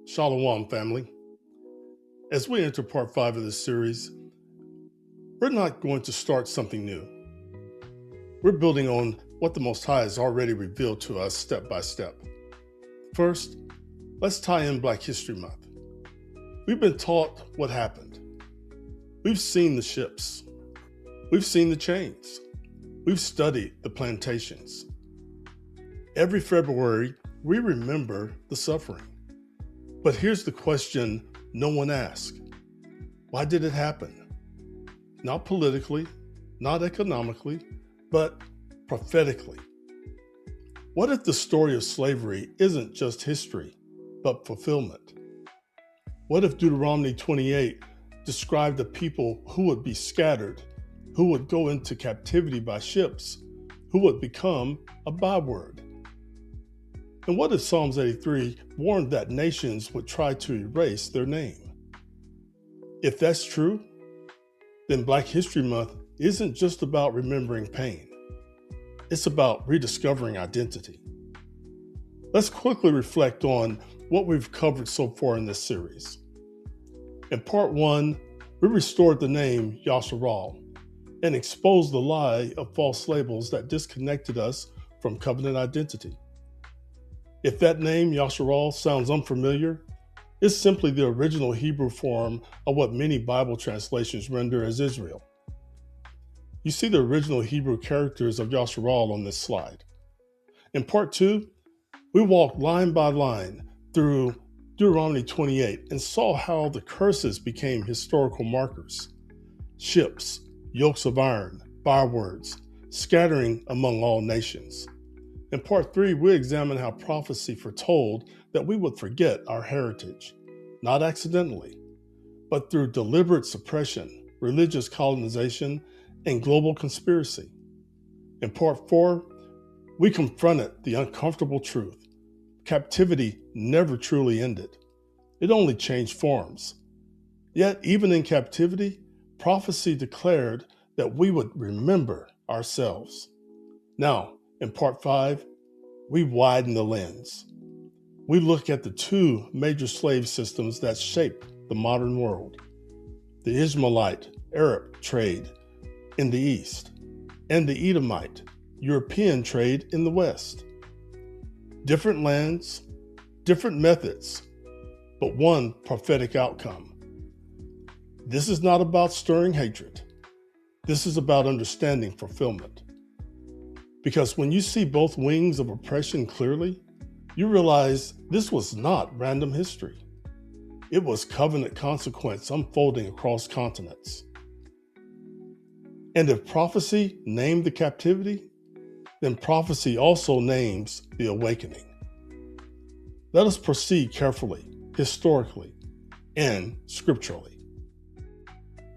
Shalom, family. As we enter part 5 of this series, we're not going to start something new. We're building on what the Most High has already revealed to us step by step. First, let's tie in Black History Month. We've been taught what happened. We've seen the ships. We've seen the chains. We've studied the plantations. Every February, we remember the suffering. But here's the question no one asked. Why did it happen? Not politically, not economically, but prophetically. What if the story of slavery isn't just history, but fulfillment? What if Deuteronomy 28 described a people who would be scattered, who would go into captivity by ships, who would become a byword? And what if Psalms 83 warned that nations would try to erase their name? If that's true, then Black History Month isn't just about remembering pain. It's about rediscovering identity. Let's quickly reflect on what we've covered so far in this series. In part 1, we restored the name Yasharal and exposed the lie of false labels that disconnected us from covenant identity. If that name, Yasharal, sounds unfamiliar, it's simply the original Hebrew form of what many Bible translations render as Israel. You see the original Hebrew characters of Yasharal on this slide. In part 2, we walked line by line through Deuteronomy 28 and saw how the curses became historical markers. Ships, yokes of iron, bywords, scattering among all nations. In part 3, we examined how prophecy foretold that we would forget our heritage, not accidentally, but through deliberate suppression, religious colonization, and global conspiracy. In part 4, we confronted the uncomfortable truth. Captivity never truly ended. It only changed forms. Yet, even in captivity, prophecy declared that we would remember ourselves. Now, in part 5, we widen the lens. We look at the two major slave systems that shaped the modern world: the Ishmaelite, Arab trade in the East, and the Edomite, European trade in the West. Different lands, different methods, but one prophetic outcome. This is not about stirring hatred. This is about understanding fulfillment. Because when you see both wings of oppression clearly, you realize this was not random history. It was covenant consequence unfolding across continents. And if prophecy named the captivity, then prophecy also names the awakening. Let us proceed carefully, historically, and scripturally.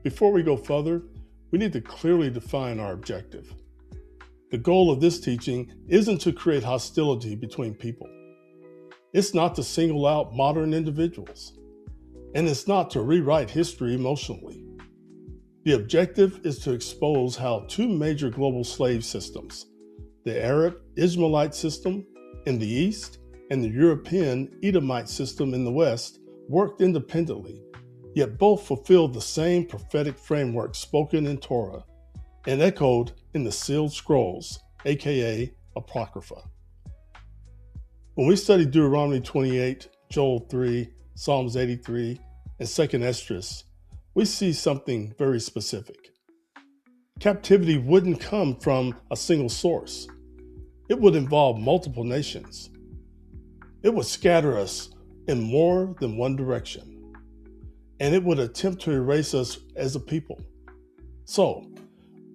Before we go further, we need to clearly define our objective. The goal of this teaching isn't to create hostility between people. It's not to single out modern individuals. And it's not to rewrite history emotionally. The objective is to expose how two major global slave systems, the Arab Ishmaelite system in the East and the European Edomite system in the West, worked independently, yet both fulfilled the same prophetic framework spoken in Torah and echoed in the sealed scrolls, aka Apocrypha. When we study Deuteronomy 28, Joel 3, Psalms 83, and 2nd Esdras, we see something very specific. Captivity wouldn't come from a single source. It would involve multiple nations. It would scatter us in more than one direction, and it would attempt to erase us as a people. So,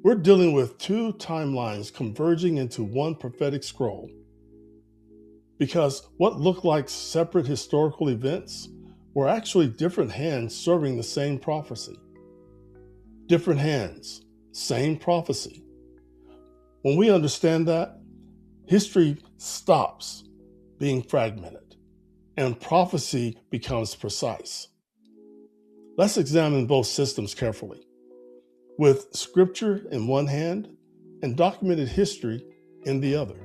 we're dealing with two timelines converging into one prophetic scroll. Because what looked like separate historical events were actually different hands serving the same prophecy. Different hands, same prophecy. When we understand that, history stops being fragmented and prophecy becomes precise. Let's examine both systems carefully, with scripture in one hand and documented history in the other.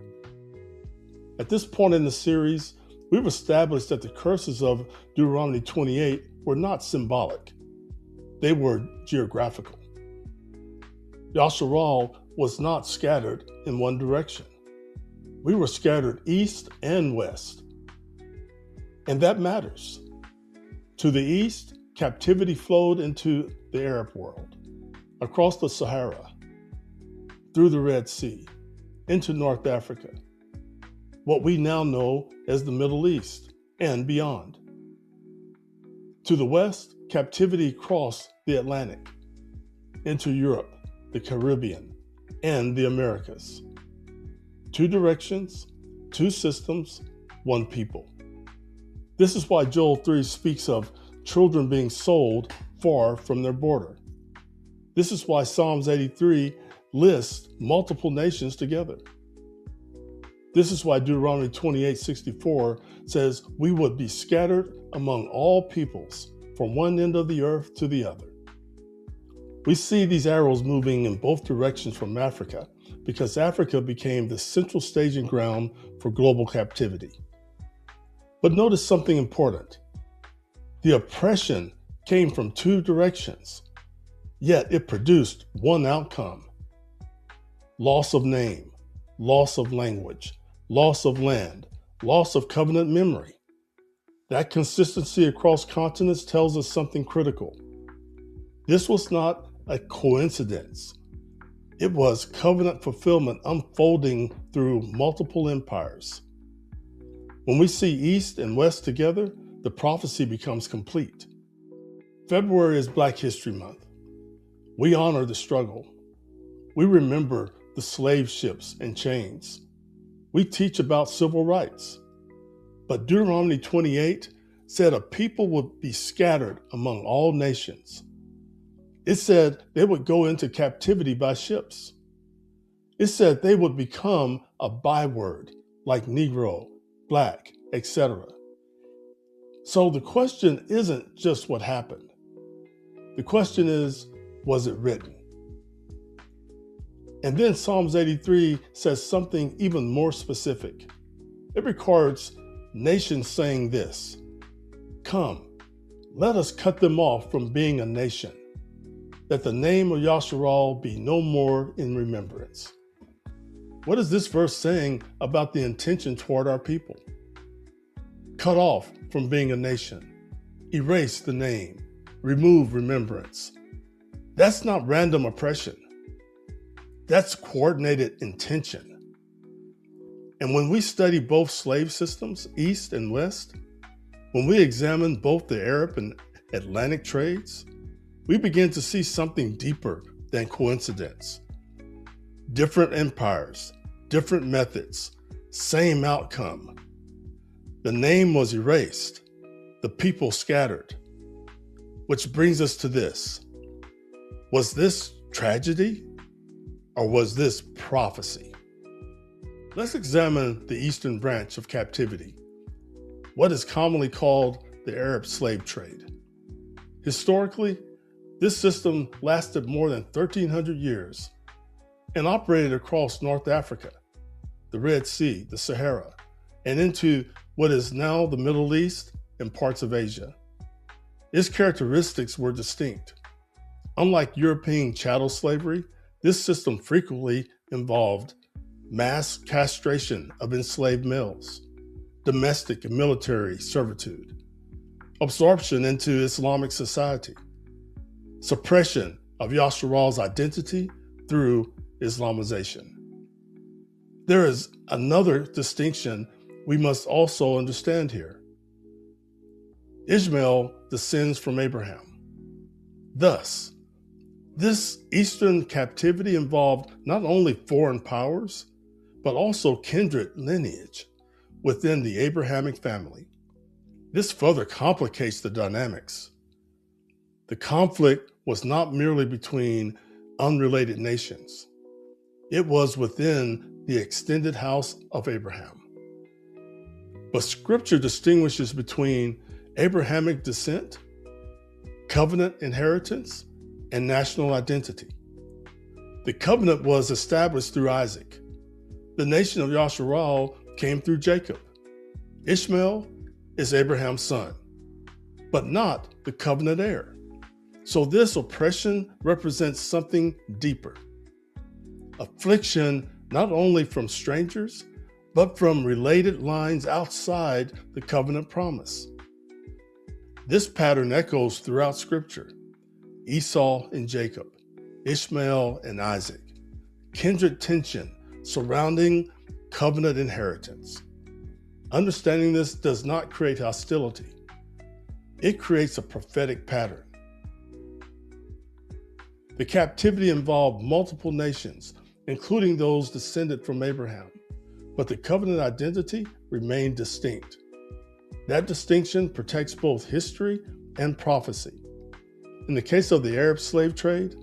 At this point in the series, We've established that the curses of Deuteronomy 28 were not symbolic. They were geographical. Yasharal was not scattered in one direction. We were scattered east and west. And that matters. To the east, captivity flowed into the Arab world, across the Sahara, through the Red Sea, into North Africa, what we now know as the Middle East and beyond. To the west, captivity crossed the Atlantic, into Europe, the Caribbean, and the Americas. Two directions, two systems, one people. This is why Joel 3 speaks of children being sold far from their border. This is why Psalms 83 lists multiple nations together. This is why Deuteronomy 28:64 says we would be scattered among all peoples from one end of the earth to the other. We see these arrows moving in both directions from Africa because Africa became the central staging ground for global captivity. But notice something important. The oppression came from two directions, yet it produced one outcome: loss of name, loss of language, loss of land, loss of covenant memory. That consistency across continents tells us something critical. This was not a coincidence. It was covenant fulfillment unfolding through multiple empires. When we see East and West together, the prophecy becomes complete. February is Black History Month. We honor the struggle. We remember the slave ships and chains. We teach about civil rights. But Deuteronomy 28 said a people would be scattered among all nations. It said they would go into captivity by ships. It said they would become a byword like Negro, Black, etc. So the question isn't just what happened. The question is, was it written? And then Psalms 83 says something even more specific. It records nations saying this: "Come, let us cut them off from being a nation, that the name of Yasharal be no more in remembrance." What is this verse saying about the intention toward our people? Cut off from being a nation, erase the name, remove remembrance. That's not random oppression. That's coordinated intention. And when we study both slave systems, East and West, when we examine both the Arab and Atlantic trades, we begin to see something deeper than coincidence. Different empires, different methods, same outcome. The name was erased, the people scattered. Which brings us to this. Was this tragedy or was this prophecy? Let's examine the eastern branch of captivity, what is commonly called the Arab slave trade. Historically, this system lasted more than 1,300 years and operated across North Africa, the Red Sea, the Sahara, and into what is now the Middle East and parts of Asia. Its characteristics were distinct. Unlike European chattel slavery, this system frequently involved mass castration of enslaved males, domestic and military servitude, absorption into Islamic society, suppression of Yasharal's identity through Islamization. There is another distinction we must also understand here. Ishmael descends from Abraham. Thus, this Eastern captivity involved not only foreign powers, but also kindred lineage within the Abrahamic family. This further complicates the dynamics. The conflict was not merely between unrelated nations. It was within the extended house of Abraham. But Scripture distinguishes between Abrahamic descent, covenant inheritance, and national identity. The covenant was established through Isaac. The nation of Yasharal came through Jacob. Ishmael is Abraham's son, but not the covenant heir. So this oppression represents something deeper. Affliction not only from strangers, but from related lines outside the covenant promise. This pattern echoes throughout Scripture. Esau and Jacob, Ishmael and Isaac, kindred tension surrounding covenant inheritance. Understanding this does not create hostility. It creates a prophetic pattern. The captivity involved multiple nations, including those descended from Abraham, but the covenant identity remained distinct. That distinction protects both history and prophecy. In the case of the Arab slave trade,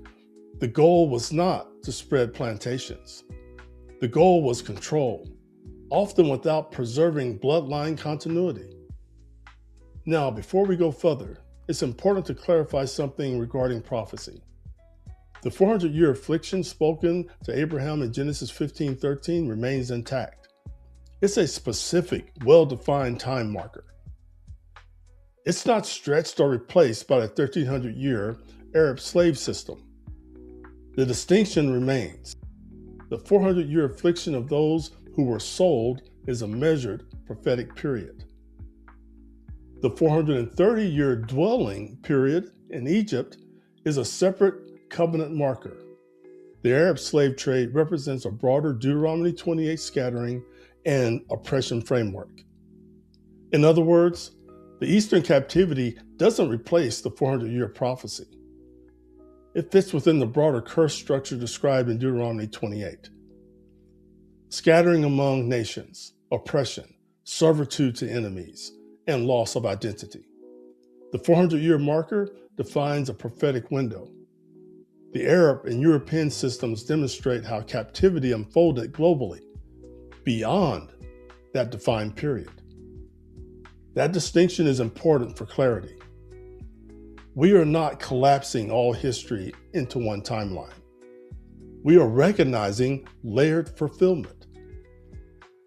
the goal was not to spread plantations. The goal was control, often without preserving bloodline continuity. Now, before we go further, it's important to clarify something regarding prophecy. The 400-year affliction spoken to Abraham in Genesis 15:13 remains intact. It's a specific, well-defined time marker. It's not stretched or replaced by the 1300-year Arab slave system. The distinction remains. The 400-year affliction of those who were sold is a measured prophetic period. The 430-year dwelling period in Egypt is a separate covenant marker. The Arab slave trade represents a broader Deuteronomy 28 scattering and oppression framework. In other words, the Eastern captivity doesn't replace the 400-year prophecy. It fits within the broader curse structure described in Deuteronomy 28. Scattering among nations, oppression, servitude to enemies, and loss of identity. The 400-year marker defines a prophetic window. The Arab and European systems demonstrate how captivity unfolded globally, beyond that defined period. That distinction is important for clarity. We are not collapsing all history into one timeline. We are recognizing layered fulfillment.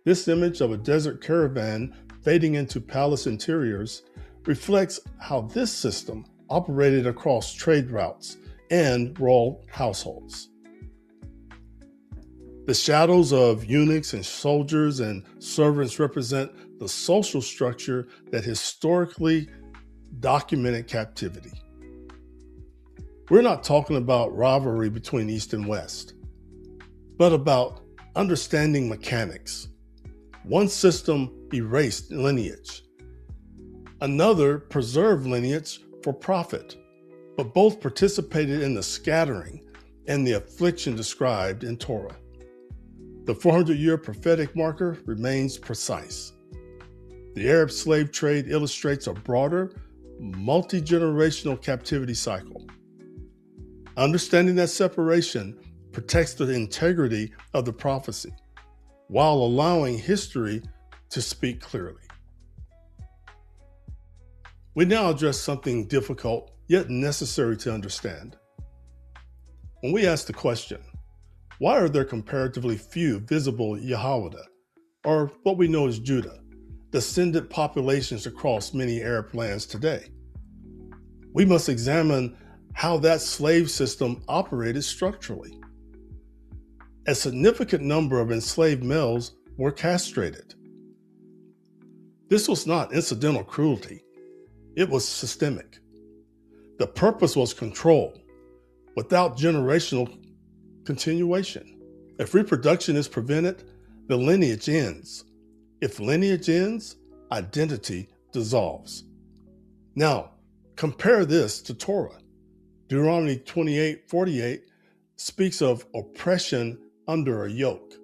This image of a desert caravan fading into palace interiors reflects how this system operated across trade routes and royal households. The shadows of eunuchs and soldiers and servants represent the social structure that historically documented captivity. We're not talking about rivalry between East and West, but about understanding mechanics. One system erased lineage. Another preserved lineage for profit, but both participated in the scattering and the affliction described in Torah. The 400-year prophetic marker remains precise. The Arab slave trade illustrates a broader, multi-generational captivity cycle. Understanding that separation protects the integrity of the prophecy, while allowing history to speak clearly. We now address something difficult, yet necessary to understand. When we ask the question, why are there comparatively few visible Yehuda, or what we know as Judah, descendant populations across many Arab lands today? We must examine how that slave system operated structurally. A significant number of enslaved males were castrated. This was not incidental cruelty. It was systemic. The purpose was control, without generational continuation. If reproduction is prevented, the lineage ends. If lineage ends, identity dissolves. Now, compare this to Torah. Deuteronomy 28:48 speaks of oppression under a yoke.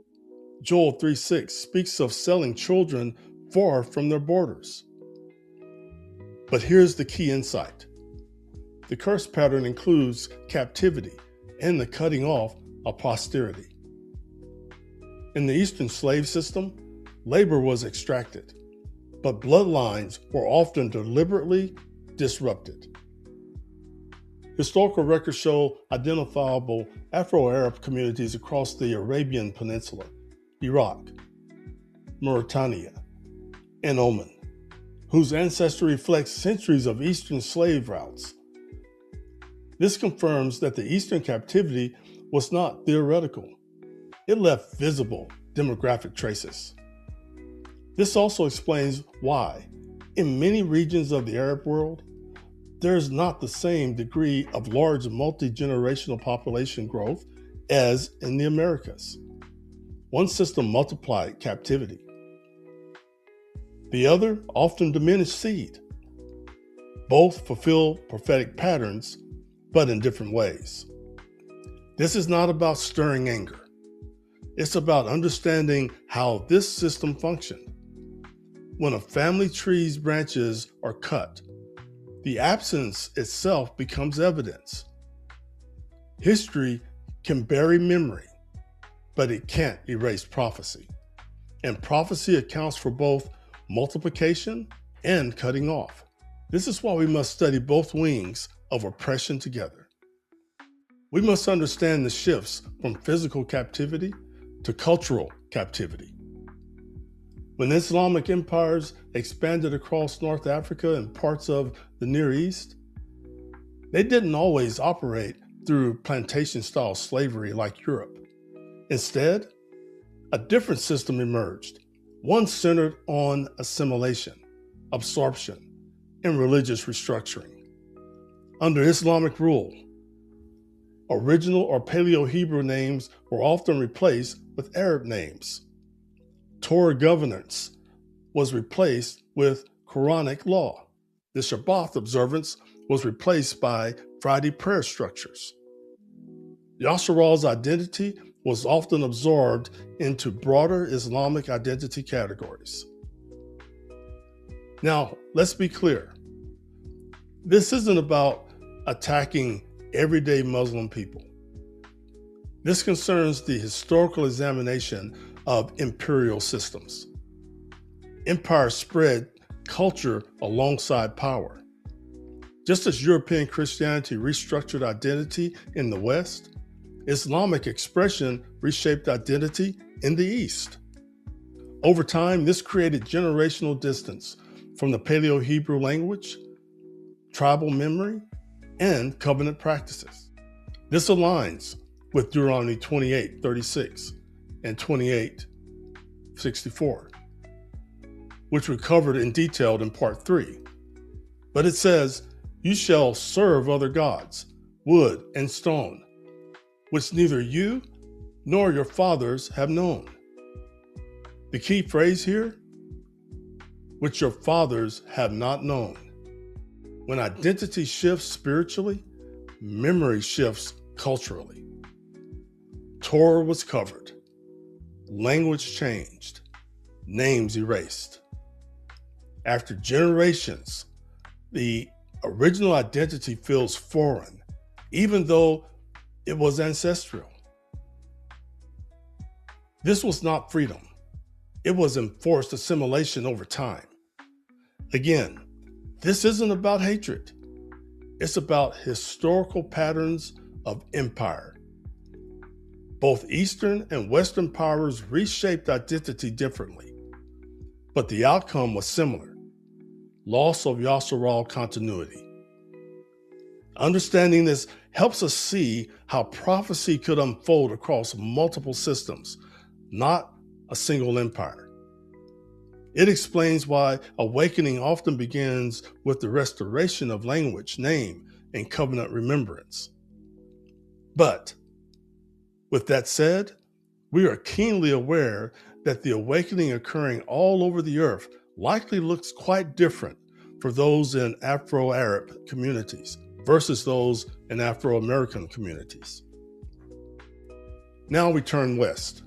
Joel 3:6 speaks of selling children far from their borders. But here's the key insight. The curse pattern includes captivity and the cutting off of posterity. In the Eastern slave system, labor was extracted, but bloodlines were often deliberately disrupted. Historical records show identifiable Afro-Arab communities across the Arabian Peninsula, Iraq, Mauritania, and Oman, whose ancestry reflects centuries of Eastern slave routes. This confirms that the Eastern captivity was not theoretical. It left visible demographic traces. This also explains why, in many regions of the Arab world, there is not the same degree of large multi-generational population growth as in the Americas. One system multiplied captivity. The other often diminished seed. Both fulfill prophetic patterns, but in different ways. This is not about stirring anger. It's about understanding how this system functioned. When a family tree's branches are cut, the absence itself becomes evidence. History can bury memory, but it can't erase prophecy. And prophecy accounts for both multiplication and cutting off. This is why we must study both wings of oppression together. We must understand the shifts from physical captivity to cultural captivity. When Islamic empires expanded across North Africa and parts of the Near East, they didn't always operate through plantation-style slavery like Europe. Instead, a different system emerged, one centered on assimilation, absorption, and religious restructuring. Under Islamic rule, original or Paleo-Hebrew names were often replaced with Arab names. Torah governance was replaced with Quranic law. The Shabbat observance was replaced by Friday prayer structures. Yasseral's identity was often absorbed into broader Islamic identity categories. Now, let's be clear. This isn't about attacking everyday Muslim people. This concerns the historical examination of imperial systems. Empires spread culture alongside power. Just as European Christianity restructured identity in the West, Islamic expression reshaped identity in the East. Over time, this created generational distance from the Paleo-Hebrew language, tribal memory, and covenant practices. This aligns with Deuteronomy 28:36 and 28:64, which we covered in detail in part 3. But it says, "You shall serve other gods, wood and stone, which neither you nor your fathers have known." The key phrase here, which your fathers have not known. When identity shifts spiritually, memory shifts culturally. Torah was covered, language changed, names erased. After generations, the original identity feels foreign, even though it was ancestral. This was not freedom. It was enforced assimilation over time. Again, this isn't about hatred. It's about historical patterns of empire. Both Eastern and Western powers reshaped identity differently, but the outcome was similar: loss of Yasseral continuity. Understanding this helps us see how prophecy could unfold across multiple systems, not a single empire. It explains why awakening often begins with the restoration of language, name, and covenant remembrance. But with that said, we are keenly aware that the awakening occurring all over the earth likely looks quite different for those in Afro-Arab communities versus those in Afro-American communities. Now we turn west.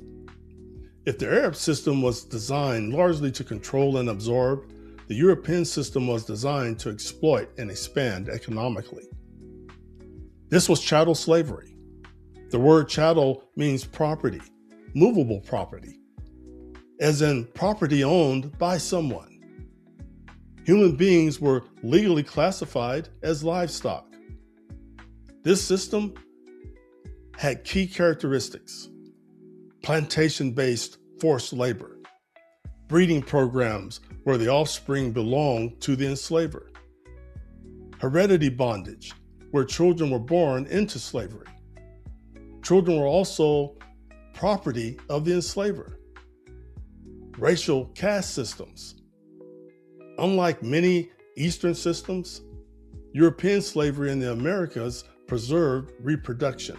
If the Arab system was designed largely to control and absorb, the European system was designed to exploit and expand economically. This was chattel slavery. The word chattel means property, movable property, as in property owned by someone. Human beings were legally classified as livestock. This system had key characteristics: plantation-based forced labor, breeding programs where the offspring belonged to the enslaver, heredity bondage, where children were born into slavery. Children were also property of the enslaver. Racial caste systems. Unlike many Eastern systems, European slavery in the Americas preserved reproduction,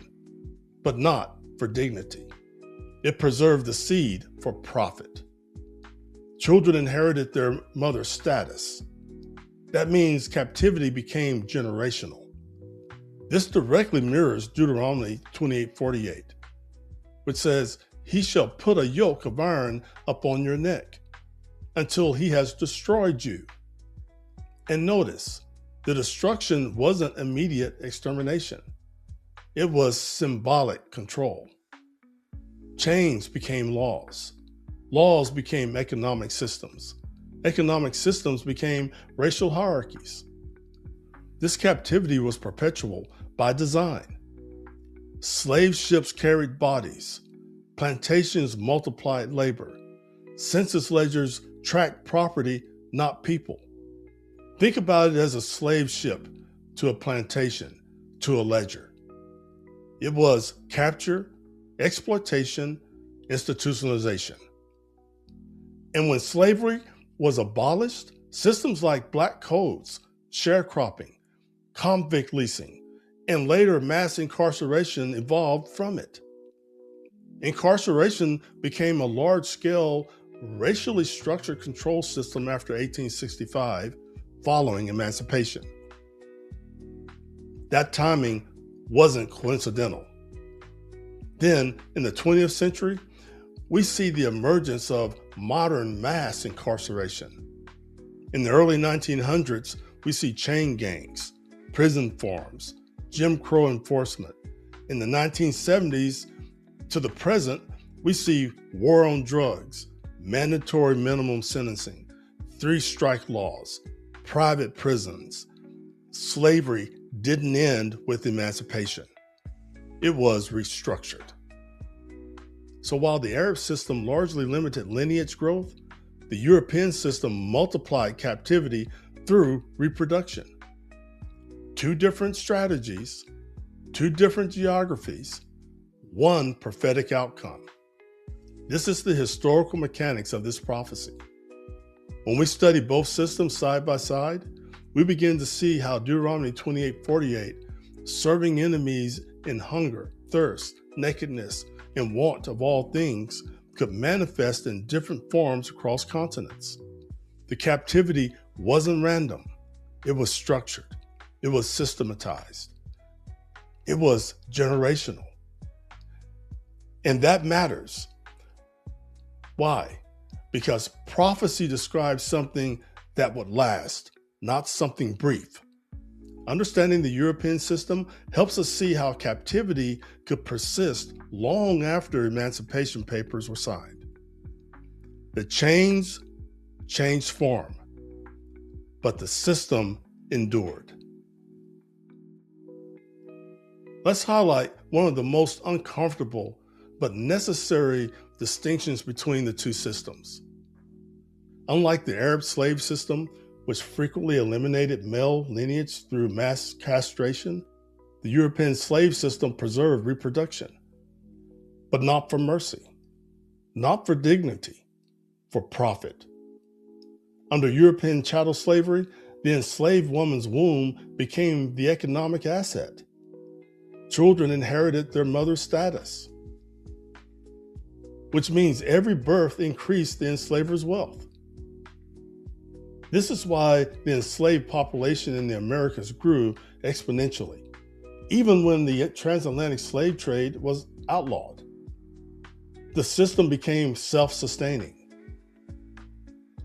but not for dignity. It preserved the seed for profit. Children inherited their mother's status. That means captivity became generational. This directly mirrors Deuteronomy 28:48, which says, "He shall put a yoke of iron upon your neck until he has destroyed you." And notice, the destruction wasn't immediate extermination. It was symbolic control. Chains became laws. Laws became economic systems. Economic systems became racial hierarchies. This captivity was perpetual by design. Slave ships carried bodies. Plantations multiplied labor. Census ledgers tracked property, not people. Think about it as a slave ship to a plantation, to a ledger. It was capture, exploitation, institutionalization. And when slavery was abolished, systems like black codes, sharecropping, convict leasing, and later mass incarceration evolved from it. Incarceration became a large-scale, racially structured control system after 1865, following emancipation. That timing wasn't coincidental. Then, in the 20th century, we see the emergence of modern mass incarceration. In the early 1900s, we see chain gangs, prison farms, Jim Crow enforcement. In the 1970s to the present, we see war on drugs, mandatory minimum sentencing, 3-strike laws, private prisons. Slavery didn't end with emancipation. It was restructured. So while the Arab system largely limited lineage growth, the European system multiplied captivity through reproduction. Two different strategies, two different geographies, one prophetic outcome. This is the historical mechanics of this prophecy. When we study both systems side by side, we begin to see how Deuteronomy 28:48, serving enemies in hunger, thirst, nakedness, and want of all things, could manifest in different forms across continents. The captivity wasn't random. It was structured. It was systematized. It was generational. And that matters. Why? Because prophecy describes something that would last, not something brief. Understanding the European system helps us see how captivity could persist long after emancipation papers were signed. The chains changed form, but the system endured. Let's highlight one of the most uncomfortable but necessary distinctions between the two systems. Unlike the Arab slave system, which frequently eliminated male lineage through mass castration, the European slave system preserved reproduction, but not for mercy, not for dignity, for profit. Under European chattel slavery, the enslaved woman's womb became the economic asset. Children inherited their mother's status, which means every birth increased the enslaver's wealth. This is why the enslaved population in the Americas grew exponentially, even when the transatlantic slave trade was outlawed. The system became self-sustaining.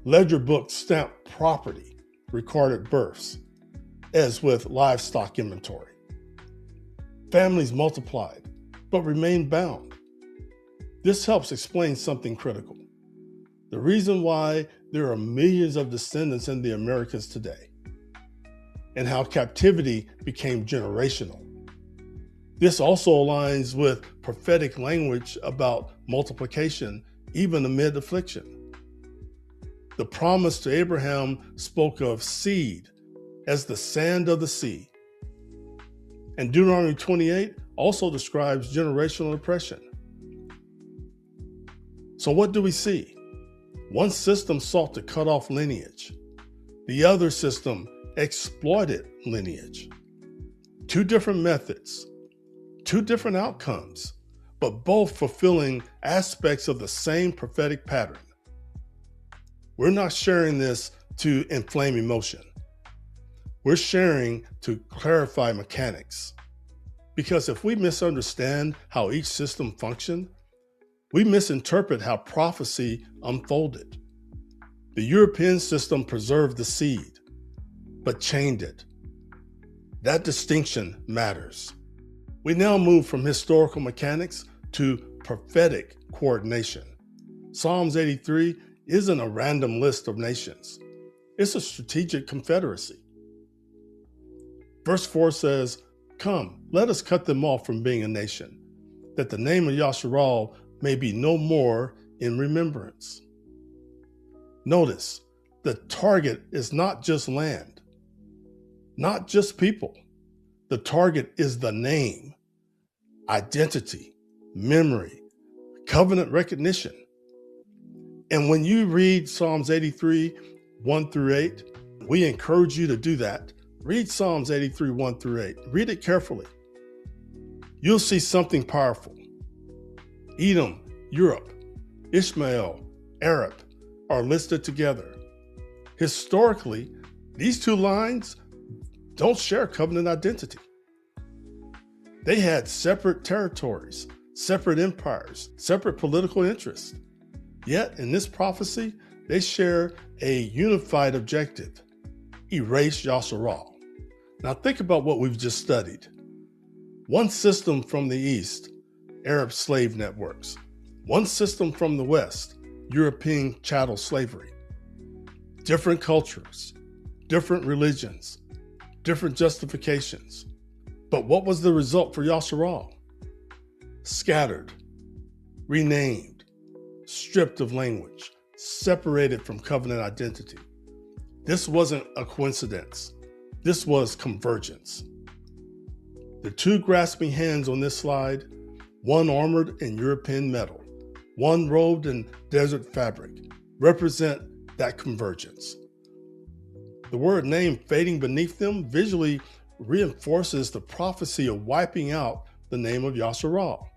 Ledger books stamped property, recorded births, as with livestock inventory. Families multiplied, but remained bound. This helps explain something critical. The reason why there are millions of descendants in the Americas today, and how captivity became generational. This also aligns with prophetic language about multiplication, even amid affliction. The promise to Abraham spoke of seed as the sand of the sea. And Deuteronomy 28 also describes generational oppression. So what do we see? One system sought to cut off lineage. The other system exploited lineage. Two different methods, two different outcomes, but both fulfilling aspects of the same prophetic pattern. We're not sharing this to inflame emotion. We're sharing to clarify mechanics. Because if we misunderstand how each system functioned, we misinterpret how prophecy unfolded. The European system preserved the seed, but chained it. That distinction matters. We now move from historical mechanics to prophetic coordination. Psalms 83 isn't a random list of nations. It's a strategic confederacy. Verse 4 says, "Come, let us cut them off from being a nation, that the name of Yasharal may be no more in remembrance." Notice, the target is not just land, not just people. The target is the name, identity, memory, covenant recognition. And when you read Psalms 83, 1 through 8, we encourage you to do that. Read Psalms 83, 1 through 8. Read it carefully. You'll see something powerful. Edom, Europe, Ishmael, Arab are listed together. Historically, these two lines don't share covenant identity. They had separate territories, separate empires, separate political interests. Yet in this prophecy, they share a unified objective: erase Yasharal. Now think about what we've just studied. One system from the east, Arab slave networks. One system from the west, European chattel slavery. Different cultures, different religions, different justifications. But what was the result for Yasharal? Scattered, renamed, stripped of language, separated from covenant identity. This wasn't a coincidence. This was convergence. The two grasping hands on this slide, one armored in European metal, one robed in desert fabric, represent that convergence. The word name fading beneath them visually reinforces the prophecy of wiping out the name of Yasharal.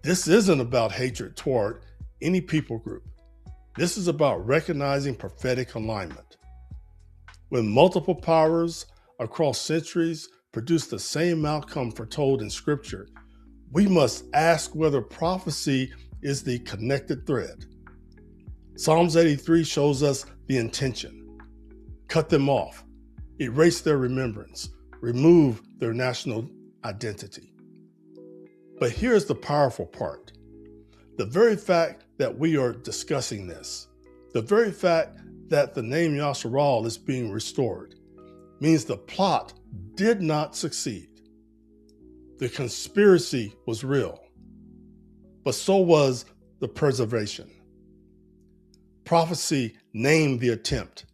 This isn't about hatred toward any people group. This is about recognizing prophetic alignment. When multiple powers across centuries produce the same outcome foretold in Scripture, we must ask whether prophecy is the connected thread. Psalms 83 shows us the intention. Cut them off, erase their remembrance, remove their national identity. But here's the powerful part. The very fact that we are discussing this, the very fact that the name Yasharal is being restored, means the plot did not succeed. The conspiracy was real, but so was the preservation. Prophecy named the attempt,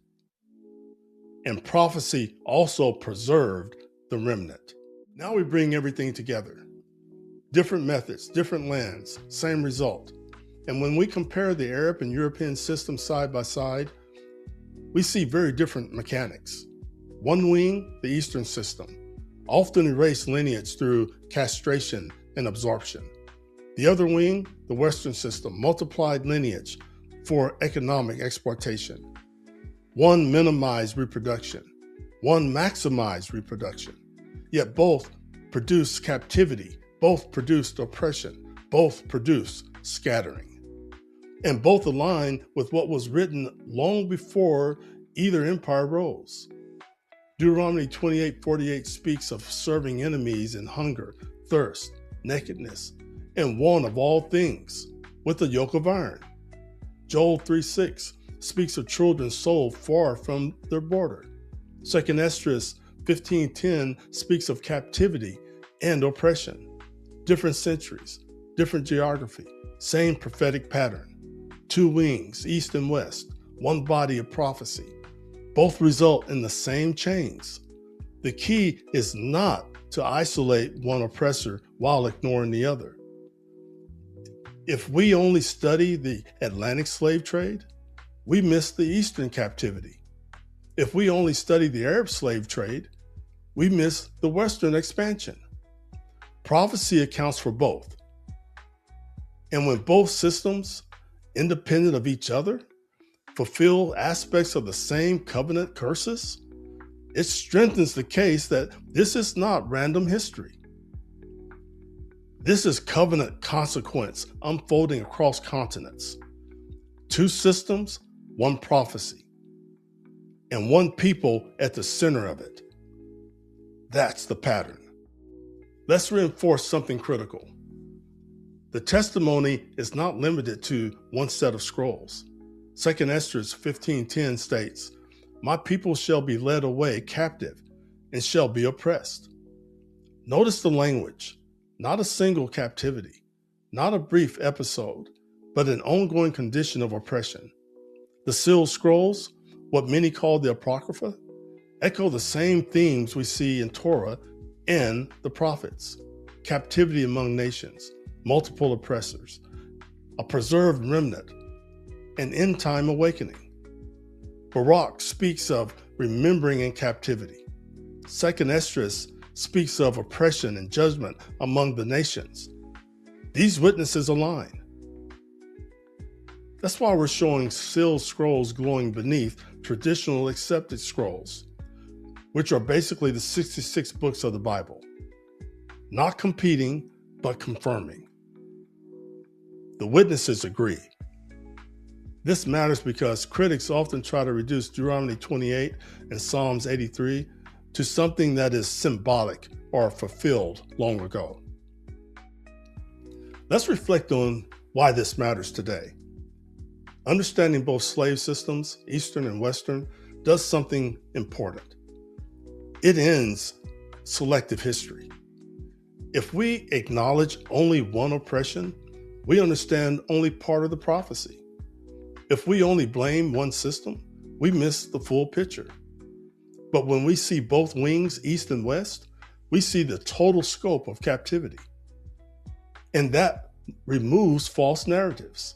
and prophecy also preserved the remnant. Now we bring everything together. Different methods, different lands, same result. And when we compare the Arab and European systems side by side, we see very different mechanics. One wing, the Eastern system, often erased lineage through castration and absorption. The other wing, the Western system, multiplied lineage for economic exploitation. One minimized reproduction, one maximized reproduction. Yet both produced captivity, both produced oppression, both produced scattering. And both align with what was written long before either empire rose. Deuteronomy 28:48 speaks of serving enemies in hunger, thirst, nakedness, and want of all things with a yoke of iron. Joel 3:6 speaks of children sold far from their border. 2 Esdras 15:10 speaks of captivity and oppression. Different centuries, different geography, same prophetic pattern. Two wings, east and west, one body of prophecy. Both result in the same chains. The key is not to isolate one oppressor while ignoring the other. If we only study the Atlantic slave trade, we miss the Eastern captivity. If we only study the Arab slave trade, we miss the Western expansion. Prophecy accounts for both. And when both systems, independent of each other, fulfill aspects of the same covenant curses, it strengthens the case that this is not random history. This is covenant consequence unfolding across continents. Two systems, one prophecy, and one people at the center of it. That's the pattern. Let's reinforce something critical. The testimony is not limited to one set of scrolls. 2 Esther 15:10 states, "My people shall be led away captive and shall be oppressed." Notice the language, not a single captivity, not a brief episode, but an ongoing condition of oppression. The sealed scrolls, what many call the Apocrypha, echo the same themes we see in Torah and the prophets: captivity among nations, multiple oppressors, a preserved remnant, an end-time awakening. Baruch speaks of remembering in captivity. 2 Esdras speaks of oppression and judgment among the nations. These witnesses align. That's why we're showing sealed scrolls glowing beneath traditional accepted scrolls, which are basically the 66 books of the Bible. Not competing, but confirming. The witnesses agree. This matters because critics often try to reduce Deuteronomy 28 and Psalms 83 to something that is symbolic or fulfilled long ago. Let's reflect on why this matters today. Understanding both slave systems, Eastern and Western, does something important. It ends selective history. If we acknowledge only one oppression, we understand only part of the prophecy. If we only blame one system, we miss the full picture. But when we see both wings, East and West, we see the total scope of captivity. And that removes false narratives.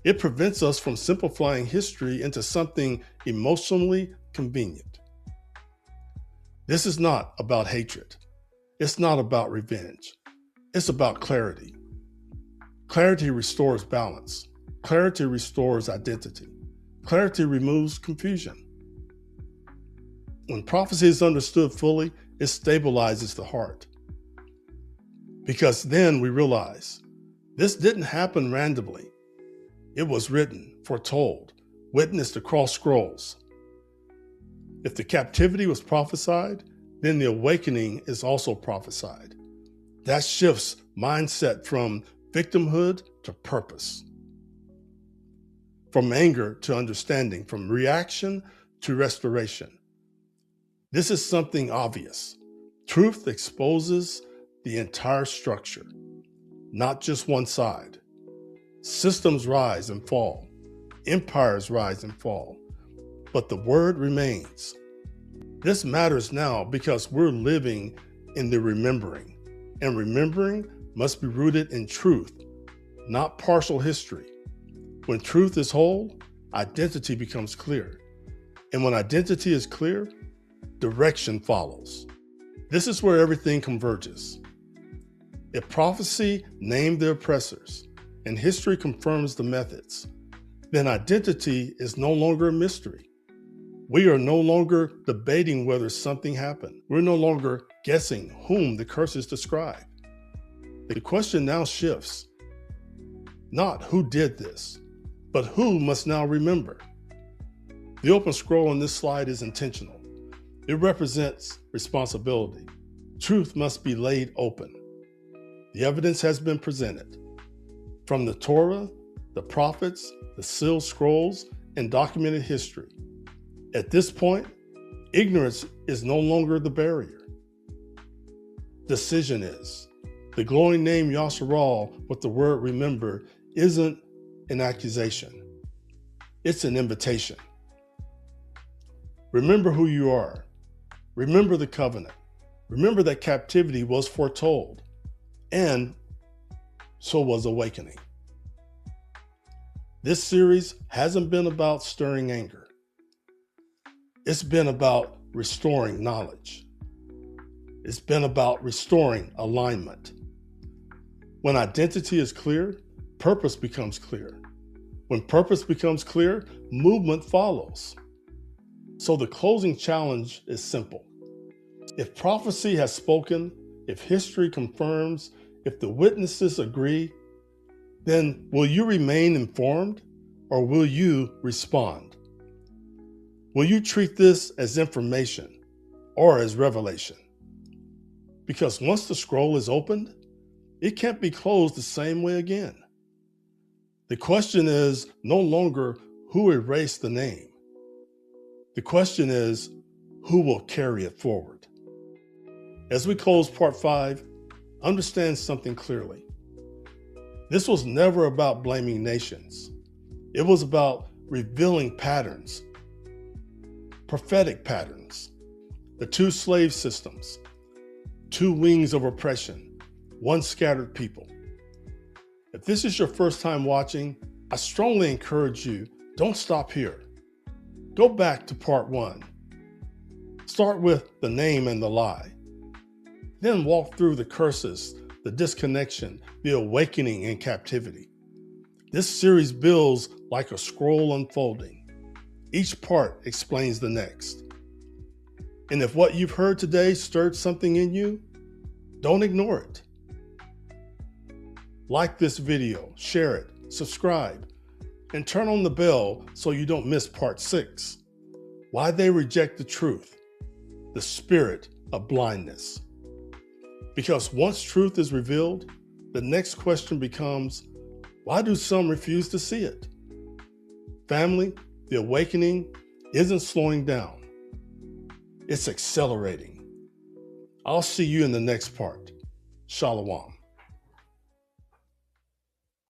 It prevents us from simplifying history into something emotionally convenient. This is not about hatred. It's not about revenge. It's about clarity. Clarity restores balance. Clarity restores identity. Clarity removes confusion. When prophecy is understood fully, it stabilizes the heart. Because then we realize this didn't happen randomly. It was written, foretold, witnessed across scrolls. If the captivity was prophesied, then the awakening is also prophesied. That shifts mindset from victimhood to purpose, from anger to understanding, from reaction to restoration. This is something obvious. Truth exposes the entire structure, not just one side. Systems rise and fall. Empires rise and fall. But the word remains. This matters now because we're living in the remembering. And remembering must be rooted in truth, not partial history. When truth is whole, identity becomes clear. And when identity is clear, direction follows. This is where everything converges. If prophecy named the oppressors and history confirms the methods, then identity is no longer a mystery. We are no longer debating whether something happened. We're no longer guessing whom the curses describe. The question now shifts. Not who did this, but who must now remember. The open scroll on this slide is intentional. It represents responsibility. Truth must be laid open. The evidence has been presented. From the Torah, the prophets, the sealed scrolls, and documented history. At this point, ignorance is no longer the barrier. Decision is. The glowing name Yasharal with the word remember isn't an accusation. It's an invitation. Remember who you are. Remember the covenant. Remember that captivity was foretold, and so was awakening. This series hasn't been about stirring anger. It's been about restoring knowledge. It's been about restoring alignment. When identity is clear, purpose becomes clear. When purpose becomes clear, movement follows. So the closing challenge is simple. If prophecy has spoken, if history confirms, if the witnesses agree, then will you remain informed or will you respond? Will you treat this as information or as revelation? Because once the scroll is opened, it can't be closed the same way again. The question is no longer who erased the name. The question is who will carry it forward. As we close part 5, understand something clearly. This was never about blaming nations. It was about revealing patterns, prophetic patterns, the 2 slave systems, 2 wings of oppression, 1 scattered people. If this is your first time watching, I strongly encourage you, don't stop here. Go back to part 1. Start with the name and the lie. Then walk through the curses, the disconnection, the awakening and captivity. This series builds like a scroll unfolding. Each part explains the next. And if what you've heard today stirred something in you, don't ignore it. Like this video, share it, subscribe, and turn on the bell so you don't miss part 6. Why they reject the truth, the spirit of blindness. Because once truth is revealed, the next question becomes, why do some refuse to see it? Family, the awakening isn't slowing down. It's accelerating. I'll see you in the next part. Shalom.